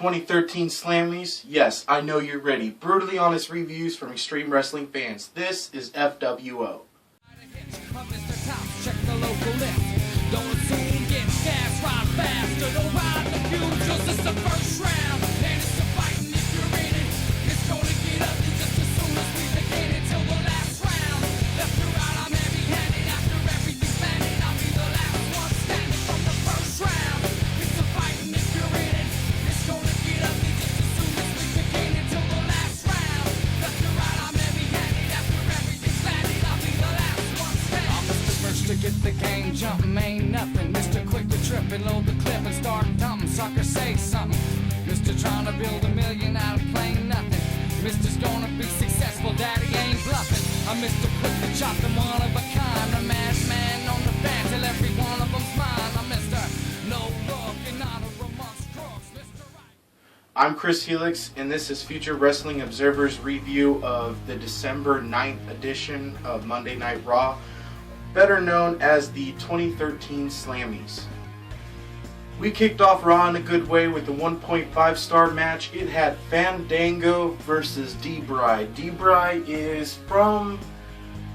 2013 Slammys. Yes, I know you're ready. Brutally honest reviews from extreme wrestling fans. This is FWO. Check the local list. Don't assume get gas, ride fast, don't ride the future. It's the first round, and it's a fighting if you're in it. It's gonna get ugly just as soon as we begin it till the last round. Left to right, I'm heavy-handed. After everything's landed, I'll be the last one standing from the first round. It's a fighting if you're in it. It's gonna get ugly just as soon as we begin it till the last round. Left to right, I'm heavy-handed. After everything's landed, I'll be the last one standing. I'm Mr. First to get the game jumping, ain't nothing. Mr. Quick to trip and load the clip and start dumping. Sucker, say something. Mr. Trying to build a million out of plain nothing. Mr.'s gonna be successful, daddy ain't bluffing. I'm Mr. Quick to chop them one of a kind. A madman on the band till every one of them's mine. I'm Mr. No Look and honor amongst crooks, Mr. Right. I'm Chris Helix, and this is Future Wrestling Observer's review of the December 9th edition of Monday Night Raw, better known as the 2013 Slammys. We kicked off Raw in a good way with the 1.5 star match. It had Fandango versus D-Bry. D-Bry is from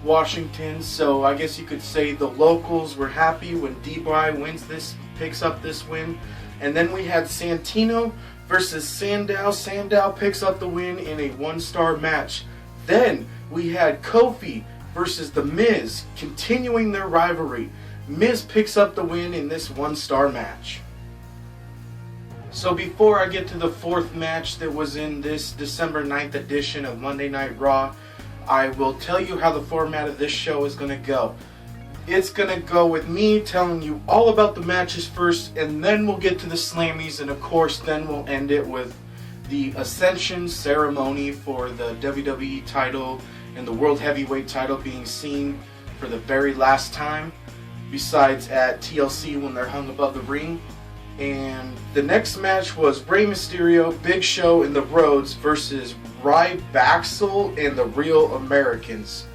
Washington, so I guess you could say the locals were happy when D-Bry picks up this win. And then we had Santino versus Sandow. Sandow picks up the win in a 1-star match. Then we had Kofi versus The Miz, continuing their rivalry. Miz picks up the win in this 1-star match. So before I get to the 4th match that was in this December 9th edition of Monday Night Raw, I will tell you how the format of this show is going to go. It's going to go with me telling you all about the matches first, and then we'll get to the Slammys, and of course then we'll end it with the Ascension ceremony for the WWE title and the World Heavyweight title being seen for the very last time, besides at TLC when they're hung above the ring. And the next match was Rey Mysterio, Big Show, and the Rhodes versus Rybaxel and the Real Americans.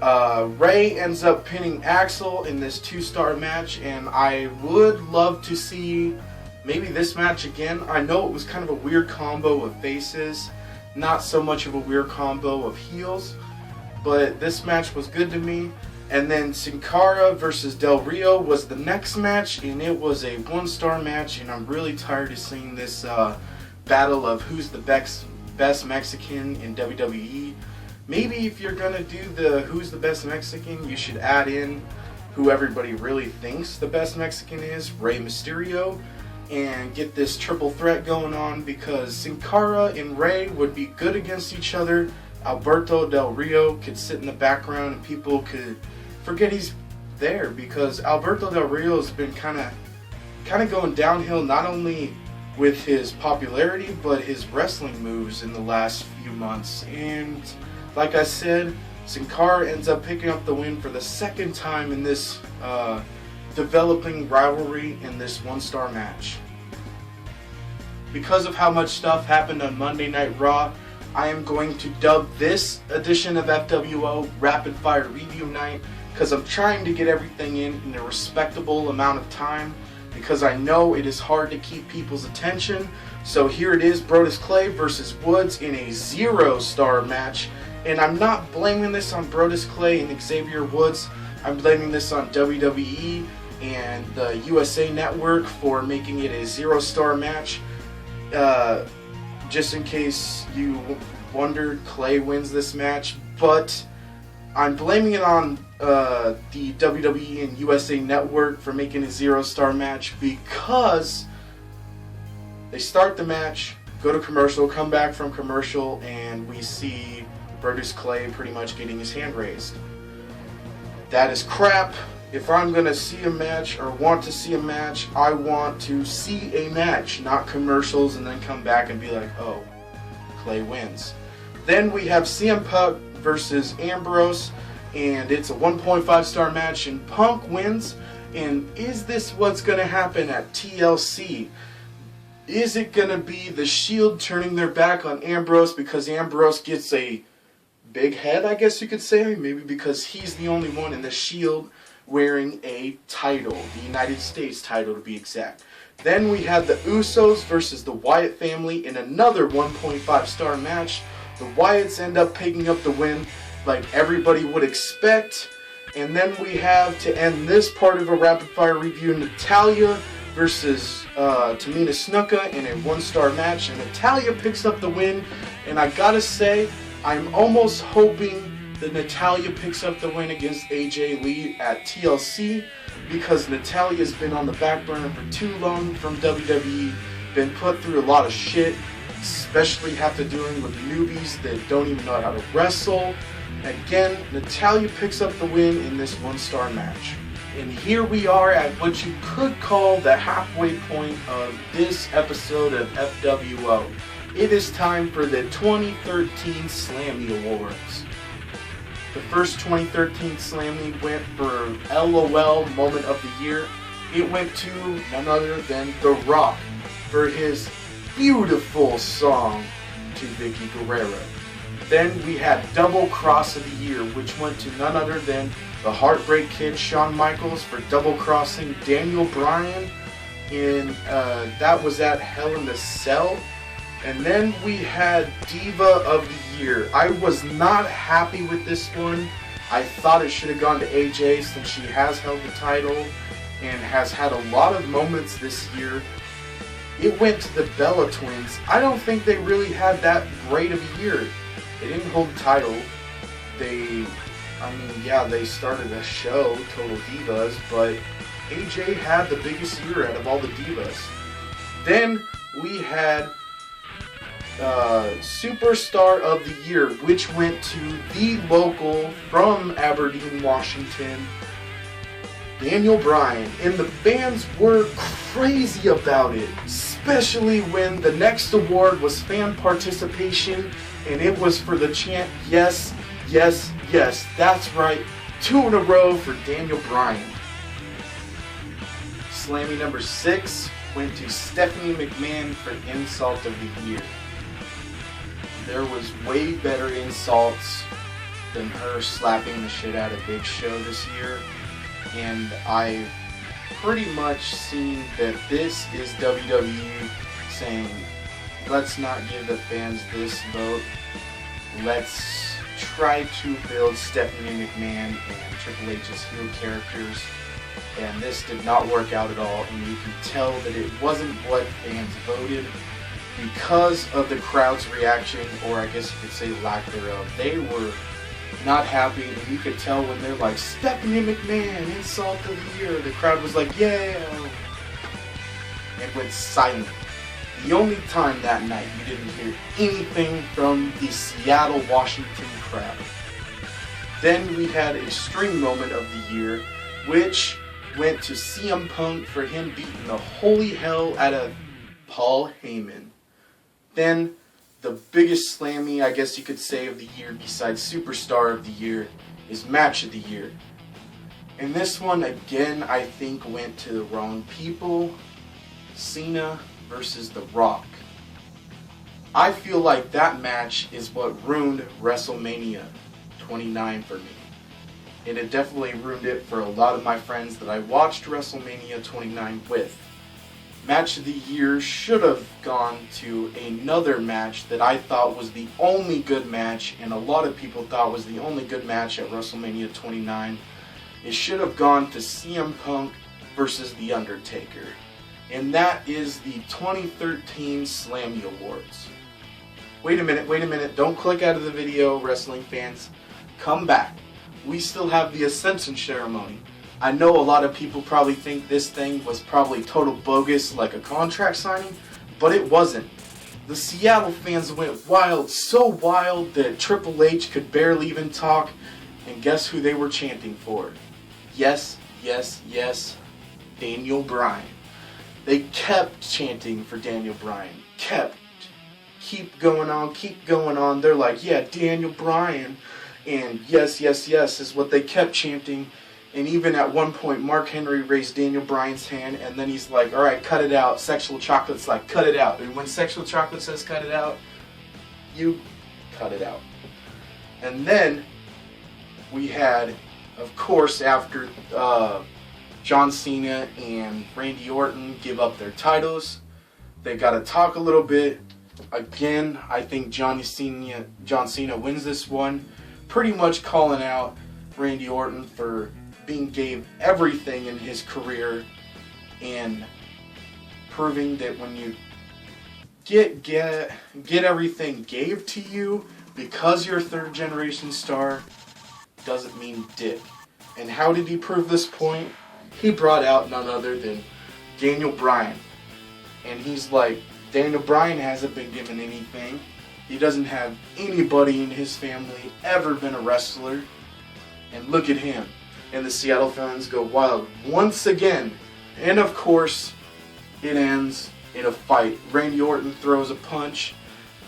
Rey ends up pinning Axel in this 2-star match, and I would love to see maybe this match again. I know it was kind of a weird combo of faces, not so much of a weird combo of heels, but this match was good to me. And then Sin Cara versus Del Rio was the next match, and it was a 1-star match, and I'm really tired of seeing this battle of who's the best Mexican in WWE. Maybe if you're gonna do the who's the best Mexican, you should add in who everybody really thinks the best Mexican is, Rey Mysterio, and get this triple threat going on, because Sin Cara and Rey would be good against each other. Alberto Del Rio could sit in the background and people could forget he's there, because Alberto Del Rio has been kind of going downhill, not only with his popularity but his wrestling moves in the last few months. And like I said, Sin Cara ends up picking up the win for the 2nd time in this developing rivalry in this 1-star match. Because of how much stuff happened on Monday Night Raw, I am going to dub this edition of FWO Rapid Fire Review Night, because I'm trying to get everything in a respectable amount of time, because I know it is hard to keep people's attention. So here it is, Brodus Clay versus Woods in a 0-star match. And I'm not blaming this on Brodus Clay and Xavier Woods. I'm blaming this on WWE and the USA Network for making it a 0-star match. Just in case you wondered, Clay wins this match, but I'm blaming it on the WWE and USA Network for making a 0-star match, because they start the match, go to commercial, come back from commercial, and we see Brodus Clay pretty much getting his hand raised. That is crap. If I'm going to see a match or want to see a match, I want to see a match, not commercials and then come back and be like, oh, Clay wins. Then we have CM Punk versus Ambrose, and it's a 1.5-star match, and Punk wins. And is this what's going to happen at TLC? Is it going to be the Shield turning their back on Ambrose because Ambrose gets a big head, I guess you could say? Maybe because he's the only one in the Shield wearing a title, the United States title to be exact. Then we had the Usos versus the Wyatt family in another 1.5 star match. The Wyatts end up picking up the win like everybody would expect. And then we have, to end this part of a rapid fire review, Natalya versus Tamina Snuka in a 1-star match. And Natalya picks up the win. And I gotta say, I'm almost hoping that Natalya picks up the win against AJ Lee at TLC, because Natalya's been on the back burner for too long from WWE, been put through a lot of shit, especially after dealing with newbies that don't even know how to wrestle. Again, Natalya picks up the win in this 1-star match. And here we are at what you could call the halfway point of this episode of FWO. It is time for the 2013 Slammy Awards. The first 2013 Slammy went for LOL Moment of the Year. It went to none other than The Rock for his beautiful song to Vicky Guerrero. Then we had Double Cross of the Year, which went to none other than the Heartbreak Kid Shawn Michaels for double crossing Daniel Bryan in that was at Hell in the Cell. And then we had Diva of the Year. I was not happy with this one. I thought it should have gone to AJ, since she has held the title and has had a lot of moments this year. It went to the Bella Twins. I don't think they really had that great of a year. They didn't hold the title. They started a show, Total Divas, but AJ had the biggest year out of all the divas. Then we had Superstar of the Year, which went to the local from Aberdeen, Washington, Daniel Bryan. And the fans were crazy about it, especially when the next award was fan participation, and it was for the chant, yes, yes, yes, that's right, 2 in a row for Daniel Bryan. Slammy number 6 went to Stephanie McMahon for Insult of the Year. There was way better insults than her slapping the shit out of Big Show this year, and I've pretty much seen that this is WWE saying, let's not give the fans this vote, let's try to build Stephanie McMahon and Triple H's heel characters, and this did not work out at all, and you can tell that it wasn't what fans voted, because of the crowd's reaction, or I guess you could say lack thereof. They were not happy, and you could tell when they're like, Stephanie McMahon, Insult of the Year, the crowd was like, yeah, and went silent. The only time that night you didn't hear anything from the Seattle, Washington crowd. Then we had Extreme Moment of the Year, which went to CM Punk for him beating the holy hell out of Paul Heyman. Then, the biggest Slammy, I guess you could say, of the year, besides Superstar of the Year, is Match of the Year. And this one, again, I think went to the wrong people. Cena versus The Rock. I feel like that match is what ruined WrestleMania 29 for me. And it definitely ruined it for a lot of my friends that I watched WrestleMania 29 with. Match of the Year should have gone to another match that I thought was the only good match, and a lot of people thought was the only good match at WrestleMania 29. It should have gone to CM Punk versus The Undertaker. And that is the 2013 Slammy Awards. Wait a minute, don't click out of the video, wrestling fans. Come back. We still have the Ascension ceremony. I know a lot of people probably think this thing was probably total bogus, like a contract signing, but it wasn't. The Seattle fans went wild, so wild that Triple H could barely even talk, and guess who they were chanting for? Yes, yes, yes, Daniel Bryan. They kept chanting for Daniel Bryan. Keep going on. They're like, yeah, Daniel Bryan. And yes, yes, yes is what they kept chanting. And even at one point, Mark Henry raised Daniel Bryan's hand, and then he's like, alright, cut it out. Sexual Chocolate's like, cut it out. And when Sexual Chocolate says cut it out, you cut it out. And then we had, of course, after John Cena and Randy Orton give up their titles. They got to talk a little bit. Again, I think John Cena wins this one, pretty much calling out Randy Orton for gave everything in his career, and proving that when you get everything gave to you because you're a third generation star, doesn't mean dick. And how did he prove this point? He brought out none other than Daniel Bryan. And he's like, Daniel Bryan hasn't been given anything. He doesn't have anybody in his family ever been a wrestler. And look at him. And the Seattle fans go wild once again. And of course, it ends in a fight. Randy Orton throws a punch,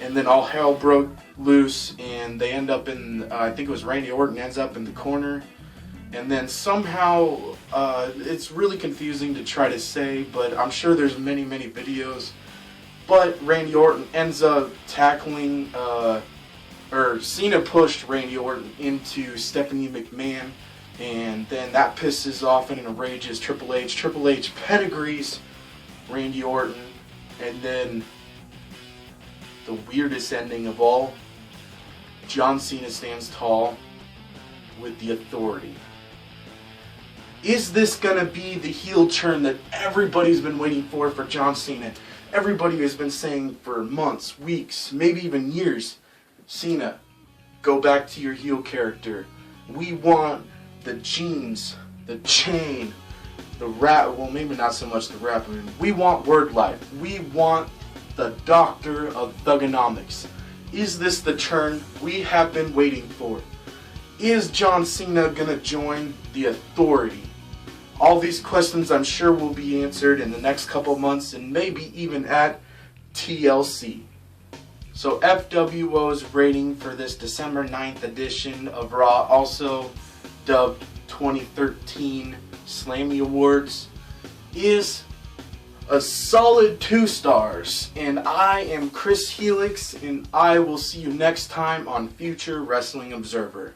and then all hell broke loose, and they end up in, I think it was Randy Orton ends up in the corner. And then somehow, it's really confusing to try to say, but I'm sure there's many videos. But Randy Orton ends up tackling, or Cena pushed Randy Orton into Stephanie McMahon, and then that pisses off and enrages Triple H. Triple H pedigrees Randy Orton, and then the weirdest ending of all, John Cena stands tall with the Authority. Is this gonna be the heel turn that everybody's been waiting for John Cena? Everybody has been saying for months, weeks, maybe even years, Cena, go back to your heel character. We want the jeans, the chain, the rap, well maybe not so much the rap, we want word life. We want the doctor of thugonomics. Is this the turn we have been waiting for? Is John Cena gonna join the Authority? All these questions I'm sure will be answered in the next couple months, and maybe even at TLC. So FWO's rating for this December 9th edition of Raw, also dubbed 2013 Slammy Awards, is a solid 2 stars. And I am Chris Helix, and I will see you next time on Future Wrestling Observer.